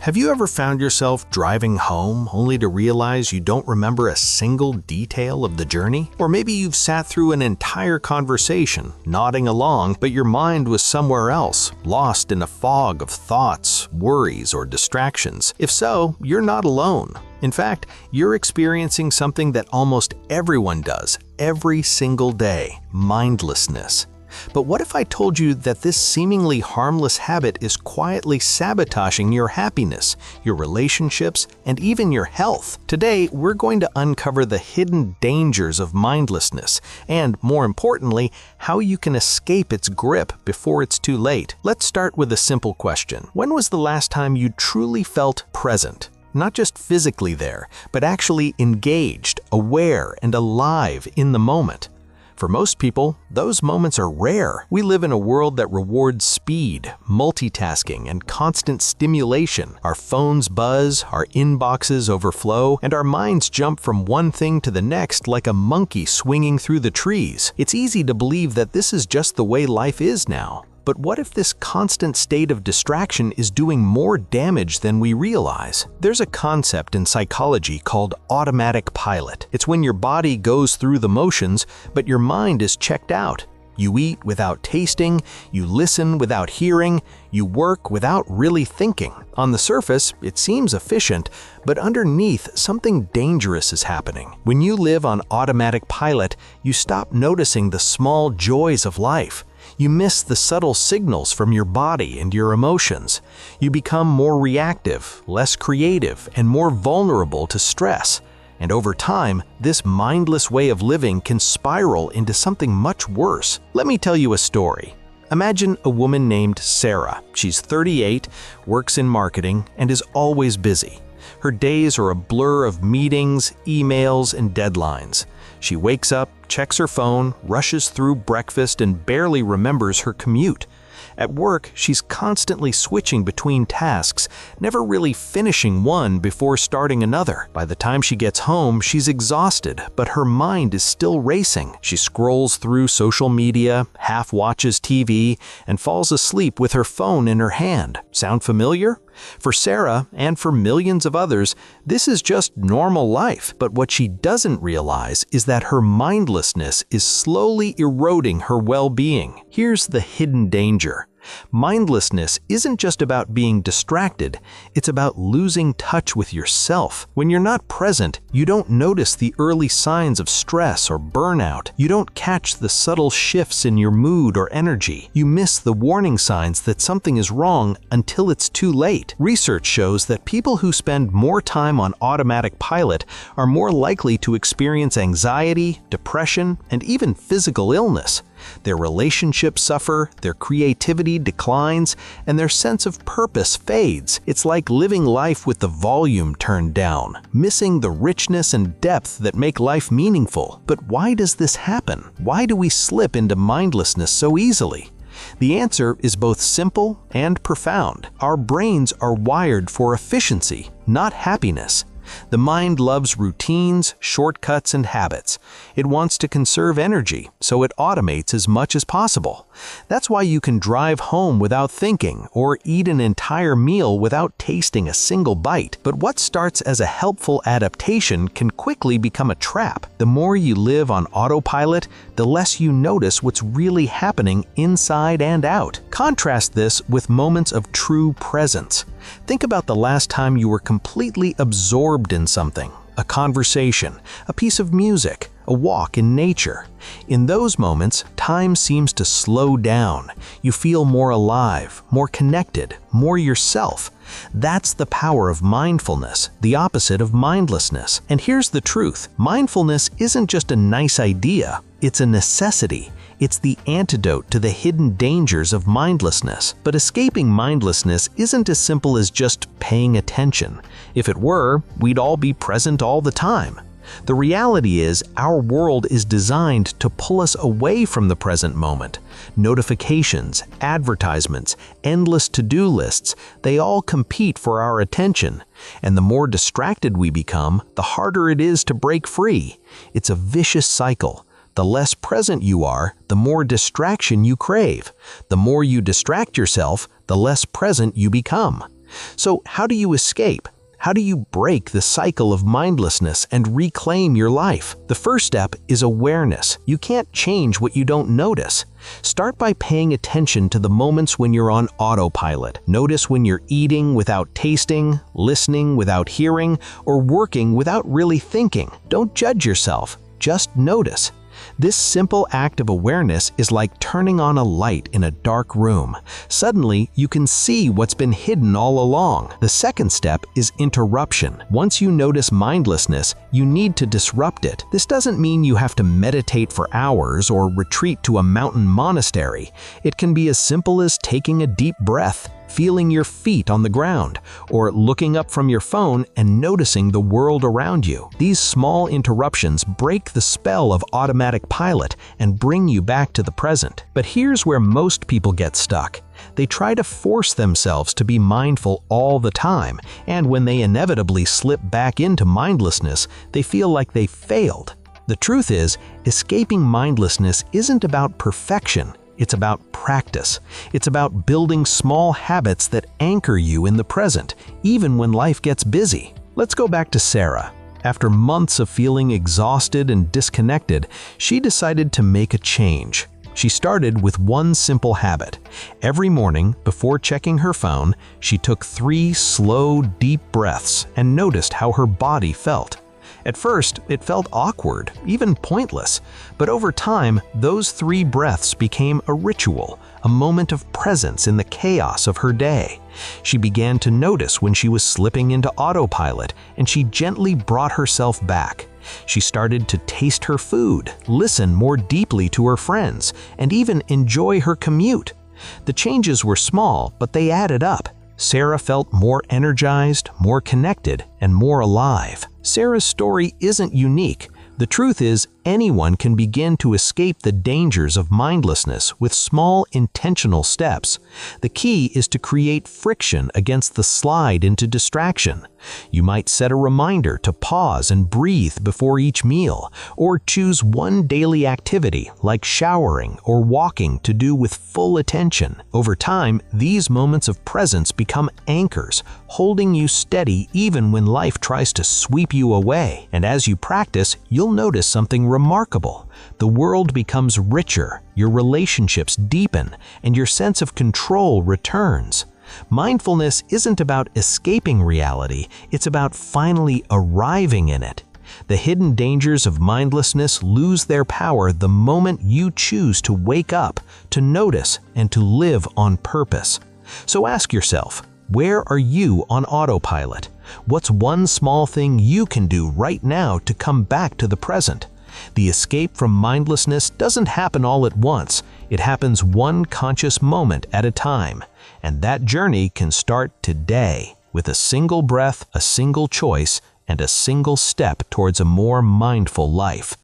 Have you ever found yourself driving home only to realize you don't remember a single detail of the journey? Or maybe you've sat through an entire conversation, nodding along, but your mind was somewhere else, lost in a fog of thoughts, worries, or distractions. If so, you're not alone. In fact, you're experiencing something that almost everyone does every single day: mindlessness. But what if I told you that this seemingly harmless habit is quietly sabotaging your happiness, your relationships, and even your health? Today, we're going to uncover the hidden dangers of mindlessness and, more importantly, how you can escape its grip before it's too late. Let's start with a simple question. When was the last time you truly felt present? Not just physically there, but actually engaged, aware, and alive in the moment. For most people, those moments are rare. We live in a world that rewards speed, multitasking, and constant stimulation. Our phones buzz, our inboxes overflow, and our minds jump from one thing to the next like a monkey swinging through the trees. It's easy to believe that this is just the way life is now. But what if this constant state of distraction is doing more damage than we realize? There's a concept in psychology called automatic pilot. It's when your body goes through the motions, but your mind is checked out. You eat without tasting, you listen without hearing, you work without really thinking. On the surface, it seems efficient, but underneath, something dangerous is happening. When you live on automatic pilot, you stop noticing the small joys of life. You miss the subtle signals from your body and your emotions. You become more reactive, less creative, and more vulnerable to stress. And over time, this mindless way of living can spiral into something much worse. Let me tell you a story. Imagine a woman named Sarah. She's 38, works in marketing, and is always busy. Her days are a blur of meetings, emails, and deadlines. She wakes up, checks her phone, rushes through breakfast, and barely remembers her commute. At work, she's constantly switching between tasks, never really finishing one before starting another. By the time she gets home, she's exhausted, but her mind is still racing. She scrolls through social media, half watches TV, and falls asleep with her phone in her hand. Sound familiar? For Sarah, and for millions of others, this is just normal life. But what she doesn't realize is that her mindlessness is slowly eroding her well-being. Here's the hidden danger. Mindlessness isn't just about being distracted, it's about losing touch with yourself. When you're not present, you don't notice the early signs of stress or burnout. You don't catch the subtle shifts in your mood or energy. You miss the warning signs that something is wrong until it's too late. Research shows that people who spend more time on automatic pilot are more likely to experience anxiety, depression, and even physical illness. Their relationships suffer, their creativity declines, and their sense of purpose fades. It's like living life with the volume turned down, missing the richness and depth that make life meaningful. But why does this happen? Why do we slip into mindlessness so easily? The answer is both simple and profound. Our brains are wired for efficiency, not happiness. The mind loves routines, shortcuts, and habits. It wants to conserve energy, so it automates as much as possible. That's why you can drive home without thinking or eat an entire meal without tasting a single bite. But what starts as a helpful adaptation can quickly become a trap. The more you live on autopilot, the less you notice what's really happening inside and out. Contrast this with moments of true presence. Think about the last time you were completely absorbed in something, a conversation, a piece of music, a walk in nature. In those moments, time seems to slow down. You feel more alive, more connected, more yourself. That's the power of mindfulness, the opposite of mindlessness. And here's the truth. Mindfulness isn't just a nice idea, it's a necessity. It's the antidote to the hidden dangers of mindlessness. But escaping mindlessness isn't as simple as just paying attention. If it were, we'd all be present all the time. The reality is, our world is designed to pull us away from the present moment. Notifications, advertisements, endless to-do lists, they all compete for our attention. And the more distracted we become, the harder it is to break free. It's a vicious cycle. The less present you are, the more distraction you crave. The more you distract yourself, the less present you become. So how do you escape? How do you break the cycle of mindlessness and reclaim your life? The first step is awareness. You can't change what you don't notice. Start by paying attention to the moments when you're on autopilot. Notice when you're eating without tasting, listening without hearing, or working without really thinking. Don't judge yourself, just notice. This simple act of awareness is like turning on a light in a dark room. Suddenly, you can see what's been hidden all along. The second step is interruption. Once you notice mindlessness, you need to disrupt it. This doesn't mean you have to meditate for hours or retreat to a mountain monastery. It can be as simple as taking a deep breath, feeling your feet on the ground, or looking up from your phone and noticing the world around you. These small interruptions break the spell of automatic pilot and bring you back to the present. But here's where most people get stuck. They try to force themselves to be mindful all the time, and when they inevitably slip back into mindlessness, they feel like they failed. The truth is, escaping mindlessness isn't about perfection. It's about practice. It's about building small habits that anchor you in the present, even when life gets busy. Let's go back to Sarah. After months of feeling exhausted and disconnected, she decided to make a change. She started with one simple habit. Every morning, before checking her phone, she took 3 slow, deep breaths and noticed how her body felt. At first, it felt awkward, even pointless, but over time, those 3 breaths became a ritual, a moment of presence in the chaos of her day. She began to notice when she was slipping into autopilot, and she gently brought herself back. She started to taste her food, listen more deeply to her friends, and even enjoy her commute. The changes were small, but they added up. Sarah felt more energized, more connected, and more alive. Sarah's story isn't unique. The truth is, anyone can begin to escape the dangers of mindlessness with small, intentional steps. The key is to create friction against the slide into distraction. You might set a reminder to pause and breathe before each meal, or choose one daily activity like showering or walking to do with full attention. Over time, these moments of presence become anchors, holding you steady even when life tries to sweep you away. And as you practice, you'll notice something remarkable. The world becomes richer, your relationships deepen, and your sense of control returns. Mindfulness isn't about escaping reality, it's about finally arriving in it. The hidden dangers of mindlessness lose their power the moment you choose to wake up, to notice, and to live on purpose. So ask yourself, where are you on autopilot? What's one small thing you can do right now to come back to the present? The escape from mindlessness doesn't happen all at once. It happens one conscious moment at a time. And that journey can start today with a single breath, a single choice, and a single step towards a more mindful life.